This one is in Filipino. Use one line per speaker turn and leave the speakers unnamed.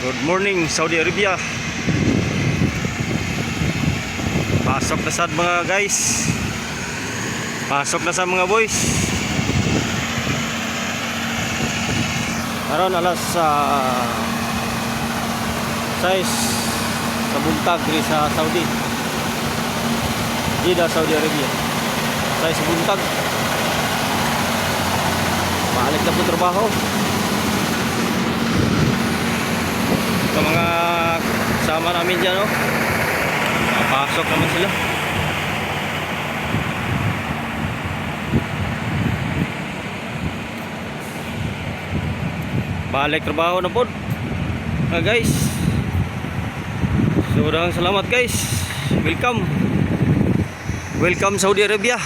Good morning Saudi Arabia. Pasok na sa mga guys. Pasok na sa mga boys. Karon alas 6 sa buntag diri sa Saudi. Jeddah, Saudi Arabia. 6 sa buntag. Balik na po trabaho. Sa mga kasama namin dyan, oh. Papasok naman sila. Balik trabaho na po, guys. Sobrang salamat guys. Welcome Saudi Arabia.